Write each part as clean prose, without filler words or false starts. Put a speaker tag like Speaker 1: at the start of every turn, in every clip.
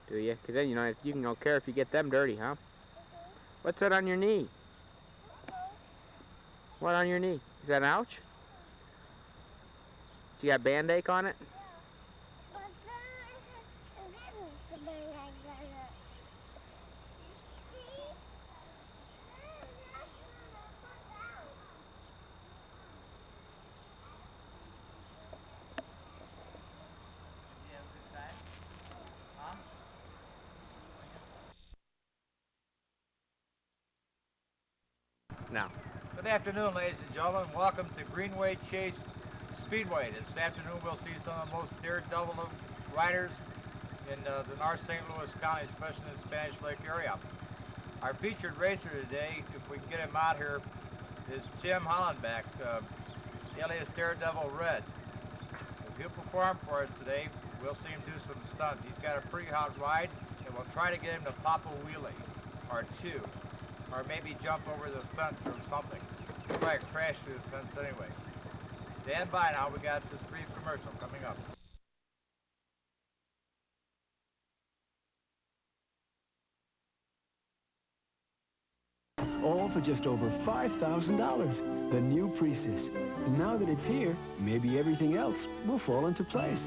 Speaker 1: Do you? Because then, you can don't care if you get them dirty, huh? What's that on your knee? What on your knee? Is that an ouch? Do you got Band-Aid on it? No.
Speaker 2: Good afternoon, ladies and gentlemen. Welcome to Greenway Chase Speedway. This afternoon we'll see some of the most daredevil riders in the North St. Louis County, especially in the Spanish Lake area. Our featured racer today, if we can get him out here, is Tim Hollenbeck, alias Daredevil Red. If he'll perform for us today, we'll see him do some stunts. He's got a pretty hot ride, and we'll try to get him to pop a wheelie or two, or maybe jump over the fence or something. He'll probably crash through the fence anyway. Stand by now, we got this brief commercial coming up.
Speaker 3: All for just over $5,000. The new Prius. Now that it's here, maybe everything else will fall into place.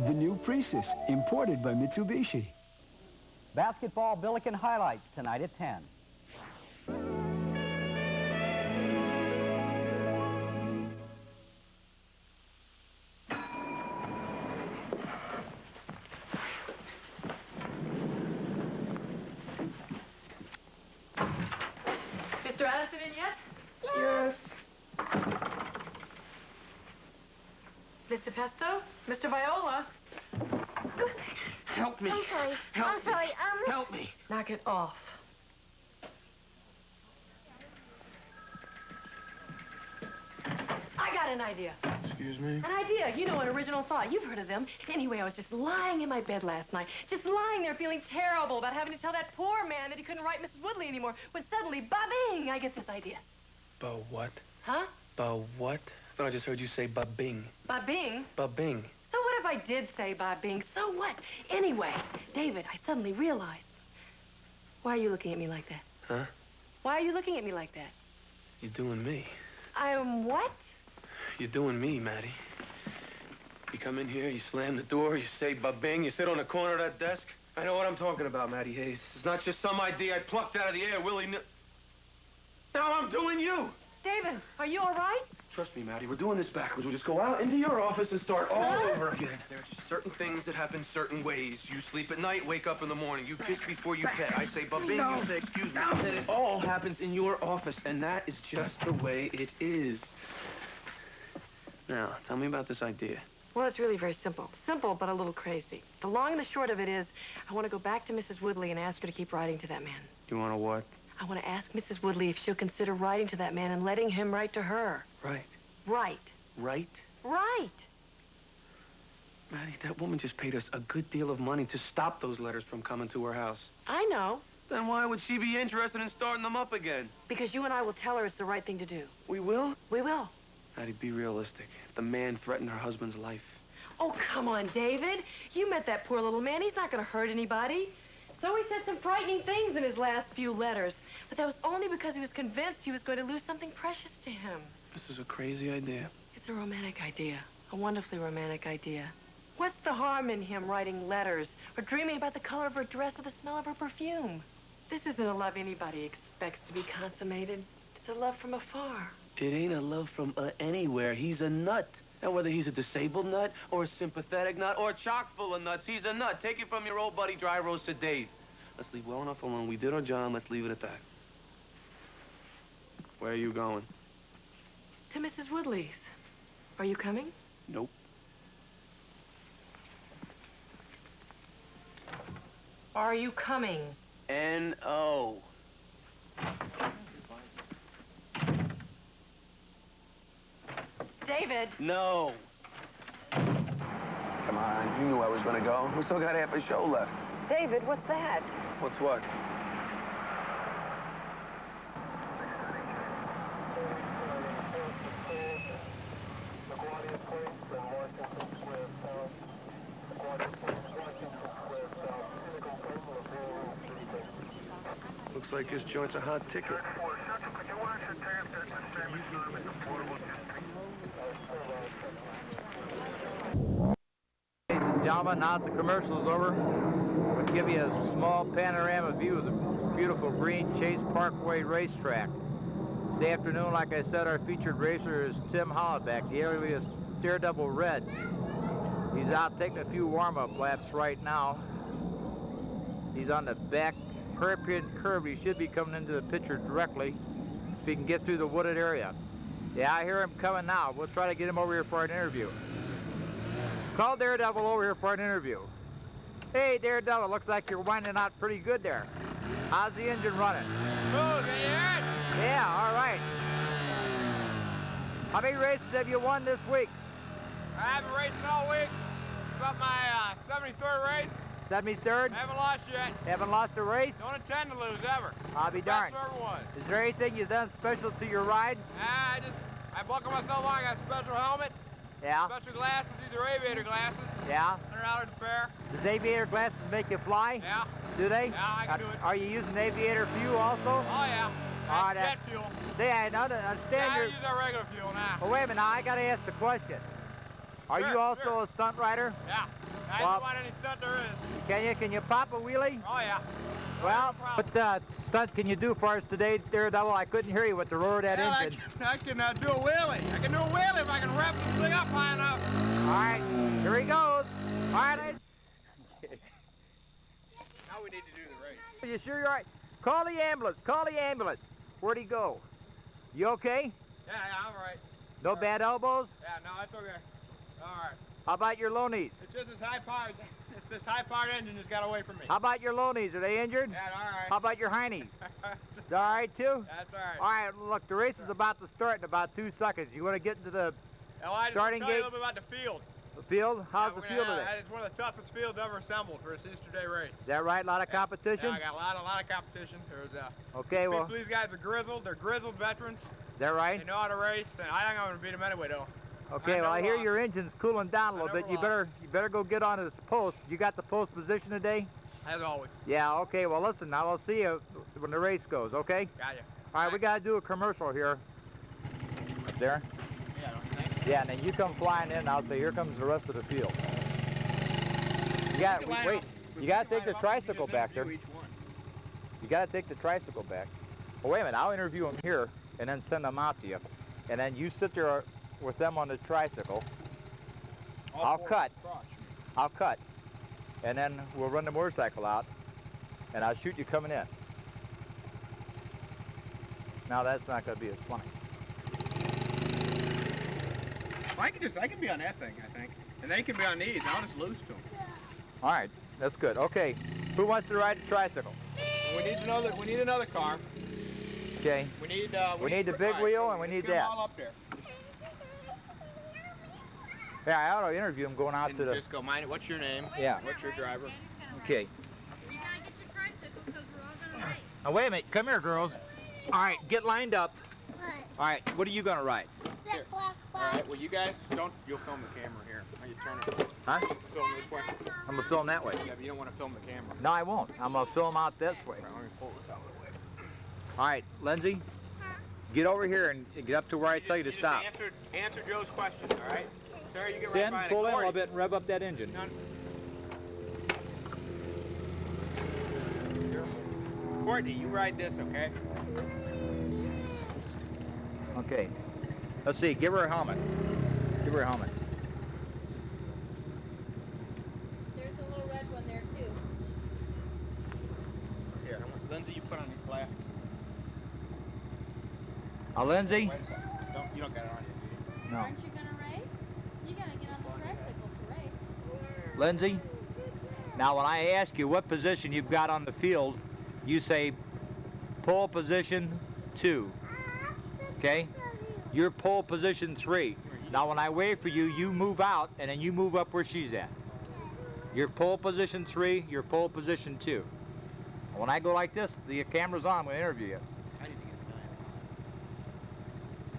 Speaker 3: The new Prius, imported by Mitsubishi.
Speaker 4: Basketball Billiken highlights tonight at 10.
Speaker 5: Mr. Addison in yet?
Speaker 6: Yes.
Speaker 5: Mr. Pesto? Mr. Viola?
Speaker 6: Help me.
Speaker 7: I'm sorry.
Speaker 6: Help
Speaker 7: I'm
Speaker 6: me.
Speaker 7: sorry.
Speaker 6: Help me.
Speaker 5: Knock it off. I got an idea.
Speaker 6: Excuse me?
Speaker 5: An idea. You know, an original thought. You've heard of them. Anyway, I was just lying in my bed last night. Just lying there feeling terrible about having to tell that poor man that he couldn't write Mrs. Woodley anymore. When suddenly, ba-bing, I get this idea.
Speaker 6: Ba what?
Speaker 5: Huh?
Speaker 6: Ba what? I thought I just heard you say ba-bing.
Speaker 5: Ba-bing?
Speaker 6: Ba-bing.
Speaker 5: So what if I did say ba-bing? So what? Anyway, David, I suddenly realized. Why are you looking at me like that?
Speaker 6: Huh?
Speaker 5: Why are you looking at me like that?
Speaker 6: You're doing me.
Speaker 5: I'm what?
Speaker 6: You're doing me, Maddie. You come in here, you slam the door, you say ba-bing, you sit on the corner of that desk. I know what I'm talking about, Maddie Hayes. It's not just some idea I plucked out of the air, willy-nilly. Now I'm doing you!
Speaker 5: David, are you all right?
Speaker 6: Trust me, Maddie, we're doing this backwards. We'll just go out into your office and start all over again. There are just certain things that happen certain ways. You sleep at night, wake up in the morning. You kiss before you pet. I say ba-bing, you say excuse me. And it all happens in your office, and that is just the way it is. Now, tell me about this idea.
Speaker 5: Well, it's really very simple. Simple, but a little crazy. The long and the short of it is, I want to go back to Mrs. Woodley and ask her to keep writing to that man.
Speaker 6: You want to what?
Speaker 5: I want to ask Mrs. Woodley if she'll consider writing to that man and letting him write to her.
Speaker 6: Right.
Speaker 5: Right.
Speaker 6: Right?
Speaker 5: Right.
Speaker 6: Maddie, that woman just paid us a good deal of money to stop those letters from coming to her house.
Speaker 5: I know.
Speaker 6: Then why would she be interested in starting them up again?
Speaker 5: Because you and I will tell her it's the right thing to do.
Speaker 6: We will?
Speaker 5: We will.
Speaker 6: Maddie, be realistic. If the man threatened her husband's life.
Speaker 5: Oh, come on, David. You met that poor little man. He's not going to hurt anybody. So he said some frightening things in his last few letters. But that was only because he was convinced he was going to lose something precious to him.
Speaker 6: This is a crazy idea.
Speaker 5: It's a romantic idea. A wonderfully romantic idea. What's the harm in him writing letters or dreaming about the color of her dress or the smell of her perfume? This isn't a love anybody expects to be consummated. It's a love from afar.
Speaker 6: It ain't a love from anywhere. He's a nut. And whether he's a disabled nut or a sympathetic nut or chock full of nuts, he's a nut. Take it from your old buddy, Dry Roasted Dave. Let's leave well enough alone. We did our job. Let's leave it at that. Where are you going?
Speaker 5: To Mrs. Woodley's. Are you coming?
Speaker 6: Nope.
Speaker 5: Are you coming?
Speaker 6: N-O.
Speaker 5: David!
Speaker 6: No. Come on, you knew I was gonna go. We still got half a show left.
Speaker 5: David, what's that?
Speaker 6: What's what? Looks like this joint's a hot ticket.
Speaker 2: Ladies and gentlemen, now that the commercial's over, we'll give you a small panorama view of the beautiful Green Chase Parkway racetrack. This afternoon, like I said, our featured racer is Tim Hollenbeck, the alias Daredevil Red. He's out taking a few warm-up laps right now. He's on the back hairpin curve. He should be coming into the picture directly if he can get through the wooded area. Yeah, I hear him coming now. We'll try to get him over here for an interview. Call Daredevil over here for an interview. Hey, Daredevil, looks like you're winding out pretty good there. How's the engine running?
Speaker 7: Smooth, can you hear it?
Speaker 2: Yeah, all right. How many races have you won this week?
Speaker 7: I haven't raced all week. It's about my 73rd race.
Speaker 2: 73rd?
Speaker 7: I haven't lost yet.
Speaker 2: Haven't lost a race?
Speaker 7: Don't intend to lose ever.
Speaker 2: I'll be darned.
Speaker 7: Best ever was.
Speaker 2: Is there anything you've done special to your ride?
Speaker 7: I buckled myself on. I got a special helmet.
Speaker 2: Yeah.
Speaker 7: Special glasses. These are aviator glasses.
Speaker 2: Yeah.
Speaker 7: $100 a pair.
Speaker 2: Does aviator glasses make you fly?
Speaker 7: Yeah.
Speaker 2: Do they?
Speaker 7: Yeah, I can do it.
Speaker 2: Are you using aviator fuel also?
Speaker 7: Oh yeah.
Speaker 2: All
Speaker 7: That's
Speaker 2: right,
Speaker 7: jet fuel.
Speaker 2: See, I understand
Speaker 7: Yeah, I
Speaker 2: your...
Speaker 7: use our regular fuel now.
Speaker 2: Well, wait a minute, now I gotta ask the question. Are
Speaker 7: Sure,
Speaker 2: you also
Speaker 7: sure.
Speaker 2: a stunt rider?
Speaker 7: Yeah. I
Speaker 2: Well-
Speaker 7: don't want any stunt there is.
Speaker 2: Can you pop a wheelie?
Speaker 7: Oh yeah.
Speaker 2: Well,
Speaker 7: no problem.
Speaker 2: what stunt can you do for us today, Daredevil? I couldn't hear you with the roar of that
Speaker 7: Well,
Speaker 2: engine.
Speaker 7: I can do a wheelie. I can do a wheelie if I can wrap this thing up high enough.
Speaker 2: All right, here he goes. All right.
Speaker 7: Now we need to do the race.
Speaker 2: Are you sure you're all right? Call the ambulance. Call the ambulance. Where'd he go? You okay?
Speaker 7: Yeah, I'm all right.
Speaker 2: No bad elbows?
Speaker 7: Yeah, no, it's okay. All right.
Speaker 2: How about your low knees?
Speaker 7: It's just this high-powered, it's this high-powered engine just got away from me.
Speaker 2: How about your low knees? Are they injured?
Speaker 7: Yeah, all right.
Speaker 2: How about your high knees? Is that all right too?
Speaker 7: That's all right.
Speaker 2: All right, look, the race is about to start in about 2 seconds. You want to get into the
Speaker 7: Now, I just
Speaker 2: starting
Speaker 7: want to tell you
Speaker 2: gate?
Speaker 7: a little bit about the field.
Speaker 2: field? How's
Speaker 7: Yeah,
Speaker 2: the field today?
Speaker 7: It's one of the toughest fields ever assembled for its Easter Day race.
Speaker 2: Is that right? A lot of competition?
Speaker 7: Yeah, I got a lot of competition. There's
Speaker 2: Okay, well,
Speaker 7: these guys are grizzled. They're grizzled veterans.
Speaker 2: is that right?
Speaker 7: They know how to race, and I think I'm going to beat them anyway, though.
Speaker 2: Okay,
Speaker 7: I
Speaker 2: well, I
Speaker 7: never
Speaker 2: hear
Speaker 7: lost.
Speaker 2: your engine's cooling down a little
Speaker 7: I
Speaker 2: bit.
Speaker 7: never
Speaker 2: You better go get on this post. You got the post position today?
Speaker 7: As always.
Speaker 2: Yeah, okay, well, listen, now I'll see you when the race goes, okay?
Speaker 7: Got you.
Speaker 2: All right, we got to do a commercial here. There?
Speaker 7: Yeah, don't you think?
Speaker 2: Yeah, and then you come flying in, and I'll say, here comes the rest of the field. You got, wait, you got to take the tricycle back there. You got to take the tricycle back. Well, wait a minute, I'll interview them here and then send them out to you. And then you sit there with them on the tricycle. I'll cut. I'll cut. And then we'll run the motorcycle out and I'll shoot you coming in. Now that's not going to be as funny.
Speaker 7: I can be on that thing, I think. And they can be on these, and I'll just lose to them.
Speaker 2: All right, that's good. Okay, who wants to ride the tricycle?
Speaker 7: We need another car.
Speaker 2: Okay.
Speaker 7: We need
Speaker 2: the big wheel and we need
Speaker 7: get them
Speaker 2: that.
Speaker 7: all up there.
Speaker 2: Yeah, I ought to interview him going out
Speaker 7: And
Speaker 2: to the...
Speaker 7: just go mind it. What's your name?
Speaker 2: Yeah.
Speaker 7: What's your driver?
Speaker 2: Okay.
Speaker 8: You gotta get your tricycle because we're all gonna race.
Speaker 2: Now, wait a minute. Come here, girls. All right, get lined up.
Speaker 8: What?
Speaker 2: All right, what are you going to ride?
Speaker 7: Here. All right. Well, you guys you'll film the camera here. How you turn it?
Speaker 2: Huh?
Speaker 7: Film this way.
Speaker 2: I'm going to film that way.
Speaker 7: Yeah, but you don't want to film the camera.
Speaker 2: No, I won't. I'm going to film out this way.
Speaker 7: All right, let me pull this out of the way.
Speaker 2: All right, Lindsay, get over here and get up to where I tell you to stop.
Speaker 7: Answer Joe's questions, all right? Sarah, you get right
Speaker 2: Sin,
Speaker 7: behind
Speaker 2: pull
Speaker 7: it.
Speaker 2: in a little
Speaker 7: Corey,
Speaker 2: bit and rev up that engine.
Speaker 7: Courtney, you ride this, okay?
Speaker 2: Okay. Let's see. Give her a helmet. Give her a helmet.
Speaker 8: There's a little red one there too.
Speaker 7: Here, Lindsay, you put on your glasses.
Speaker 2: Lindsay?
Speaker 7: Wait a second. You don't got it on you, do you?
Speaker 2: No.
Speaker 8: Aren't you gonna race? You gotta get on the tricycle to race.
Speaker 2: Lindsay, now when I ask you what position you've got on the field, you say pole position 2. Okay? You're pole position 3. Now when I wave for you, you move out and then you move up where she's at. You're pole position 3, you're pole position 2. When I go like this, the camera's on, I'm going to interview you.
Speaker 7: I need to get it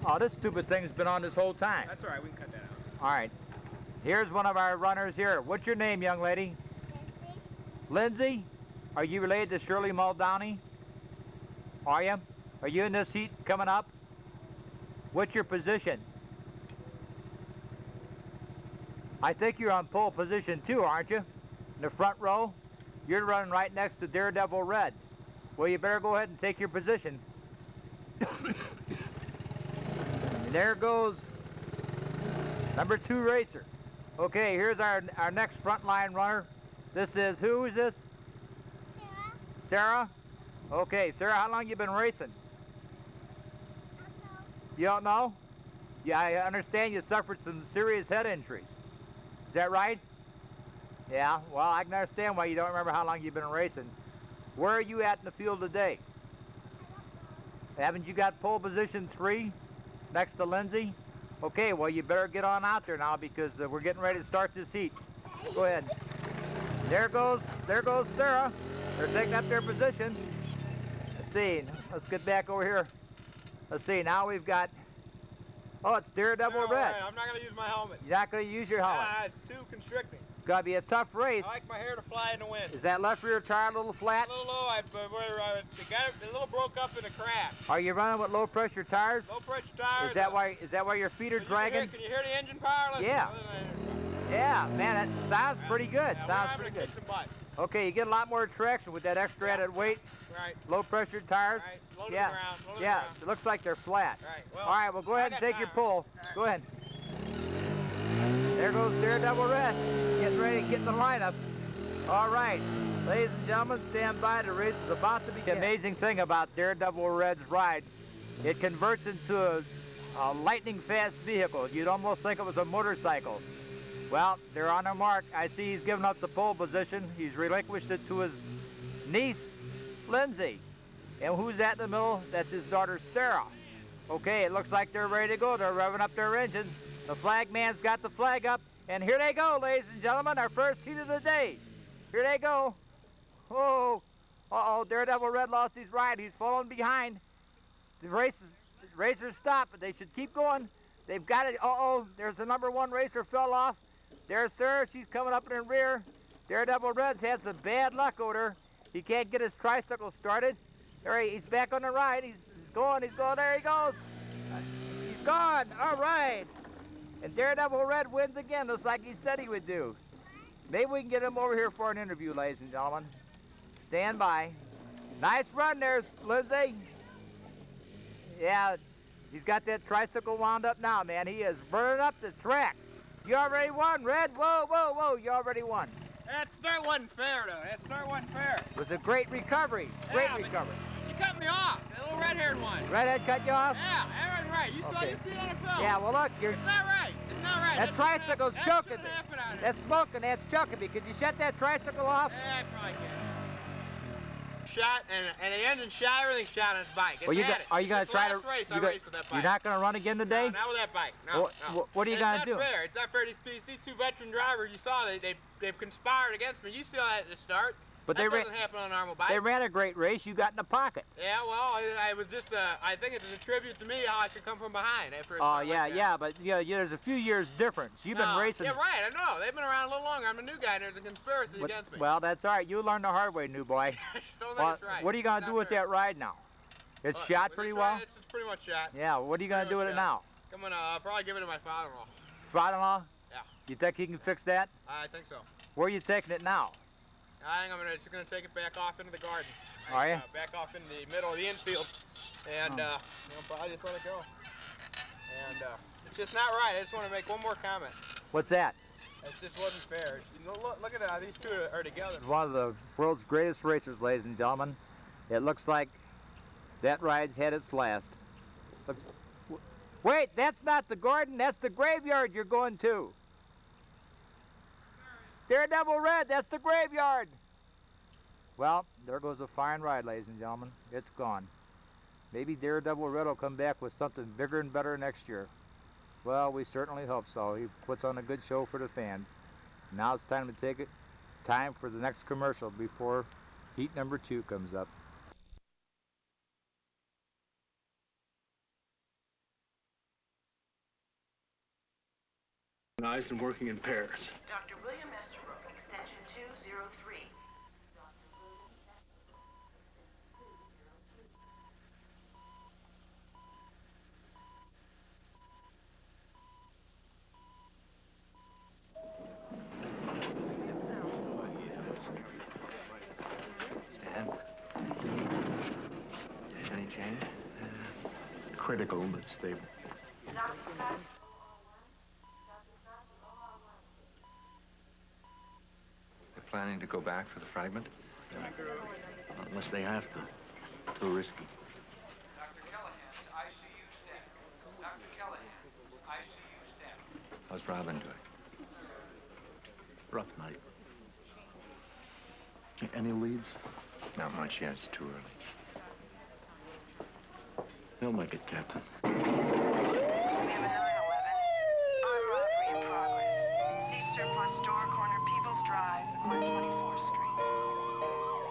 Speaker 2: Oh, this stupid thing's been on this whole time.
Speaker 7: That's all right, we can cut that out.
Speaker 2: All right. Here's one of our runners here. What's your name, young lady? Lindsay. Are you related to Shirley Muldowney?
Speaker 9: Are you? Are you in this heat coming up? What's your position? I think you're on pole position too, aren't you? In the front row? You're running right next to Daredevil Red. Well, you better go ahead and take your position. And there goes number 2 racer. Okay, here's our next frontline runner. This is, who is this? Sarah. Sarah? Okay, Sarah, how long you been racing? You don't know? Yeah, I understand you suffered some serious head injuries. Is that right? Yeah, well, I can understand why you don't remember how long you've been racing. Where are you at in the field today? Haven't you got pole position 3 next to Lindsay? Okay, well, you better get on out there now because we're getting ready to start this heat. Go ahead. There goes Sara. They're taking up their position. Let's see, let's get back over here. Let's see, now we've got, oh, it's Daredevil Red.
Speaker 7: Right. I'm not going to use my helmet.
Speaker 9: You're not going to use your helmet.
Speaker 7: It's too constricting.
Speaker 9: It's got to be a tough race.
Speaker 7: I like my hair to fly in the wind.
Speaker 9: Is that left rear tire a little flat?
Speaker 7: A little low. It got a little broke up in a crack.
Speaker 9: Are you running with low pressure tires?
Speaker 7: Low pressure tires.
Speaker 9: Is that why your feet are dragging?
Speaker 7: Can you hear the engine power? Listen,
Speaker 9: yeah. Yeah, man, that sounds pretty good.
Speaker 7: Yeah,
Speaker 9: sounds pretty good. Okay, you get a lot more traction with that extra added weight.
Speaker 7: Right.
Speaker 9: Low pressure tires.
Speaker 7: Right. Load
Speaker 9: yeah.
Speaker 7: Around,
Speaker 9: yeah. It looks like they're flat.
Speaker 7: Right. Well,
Speaker 9: all right. Well, go ahead and take your pull. Right. Go ahead. There goes Daredevil Red, getting ready to get in the lineup. All right, ladies and gentlemen, stand by. The race is about to begin. The amazing thing about Daredevil Red's ride, it converts into a lightning fast vehicle. You'd almost think it was a motorcycle. Well, they're on their mark. I see he's given up the pole position. He's relinquished it to his niece, Lindsay. And who's that in the middle? That's his daughter, Sara. Okay, it looks like they're ready to go. They're revving up their engines. The flag man's got the flag up. And here they go, ladies and gentlemen, our first heat of the day. Here they go. Oh, uh-oh, Daredevil Red lost his ride. He's falling behind. The racers stopped, but they should keep going. They've got it. Uh-oh, there's the number 1 racer fell off. There's Sara. She's coming up in the rear. Daredevil Red's had some bad luck over her. He can't get his tricycle started. There he's back on the ride. He's going. There he goes. He's gone. All right. And Daredevil Red wins again, just like he said he would do. Maybe we can get him over here for an interview, ladies and gentlemen. Stand by. Nice run there, Lindsay. Yeah, he's got that tricycle wound up now, man. He is burning up the track. You already won, Red. Whoa, whoa, whoa. You already won.
Speaker 7: That start wasn't fair, though. That start wasn't fair.
Speaker 9: It was a great recovery. Great recovery.
Speaker 7: You cut me off. That little red-haired one.
Speaker 9: Redhead cut you off?
Speaker 7: Yeah, that wasn't right. You see it on the film.
Speaker 9: Yeah, well, look.
Speaker 7: It's not right. It's not right.
Speaker 9: That tricycle's choking me. That's smoking. That's choking me. Could you shut that tricycle off?
Speaker 7: Yeah, I probably can. Shot, and the engine shot, everything shot on his bike.
Speaker 9: Well, are you going to try to
Speaker 7: race? I raced with that bike.
Speaker 9: You're not going to run again today?
Speaker 7: No, not with that bike. No, no.
Speaker 9: What are you going to do?
Speaker 7: It's not fair. It's not fair. These 2 veteran drivers, you saw, they've conspired against me. You saw that at the start.
Speaker 9: But
Speaker 7: that doesn't happen on a normal bike.
Speaker 9: They ran a great race. You got in the pocket.
Speaker 7: Yeah, well, I was just, I think it's a tribute to me how I could come from behind after a
Speaker 9: Oh, yeah, like yeah, but there's a few years difference. You've been racing.
Speaker 7: Yeah, right, I know. They've been around a little longer. I'm a new guy, and there's a conspiracy against me.
Speaker 9: Well, that's all right. You learned the hard way, new boy.
Speaker 7: That's right.
Speaker 9: What are you going to do with that ride now? It's shot pretty well?
Speaker 7: It's pretty much shot.
Speaker 9: Yeah, what are you going to do with it now?
Speaker 7: I'm going to probably give it to my father-in-law.
Speaker 9: Father-in-law?
Speaker 7: Yeah.
Speaker 9: You think he can fix that?
Speaker 7: I think so.
Speaker 9: Where are you taking it now?
Speaker 7: I think I'm just going to take it back off into the garden.
Speaker 9: Are you?
Speaker 7: Back off in the middle of the infield. And, probably just let it go. And it's just not right. I just want to make one more comment.
Speaker 9: What's that?
Speaker 7: It just wasn't fair. Look at that. These 2 are together.
Speaker 9: It's one of the world's greatest racers, ladies and gentlemen. It looks like that ride's had its last. Wait, that's not the garden. That's the graveyard you're going to. Daredevil Red, that's the graveyard. Well, there goes a fine ride, ladies and gentlemen. It's gone. Maybe Daredevil Red will come back with something bigger and better next year. Well, we certainly hope so. He puts on a good show for the fans. Now it's time to take it. Time for the next commercial before heat number 2 comes up.
Speaker 3: And working in pairs.
Speaker 5: Dr. William Estabrook, extension 203.
Speaker 10: critical but stable.
Speaker 11: They're planning to go back for the fragment?
Speaker 10: Unless they have to. Too risky.
Speaker 11: How's Robin doing?
Speaker 10: Rough night. Any leads?
Speaker 11: Not much yet. It's too early.
Speaker 10: He'll make it, Captain.
Speaker 12: We have a 911. Armed robbery in progress. See surplus store corner People's Drive on 24.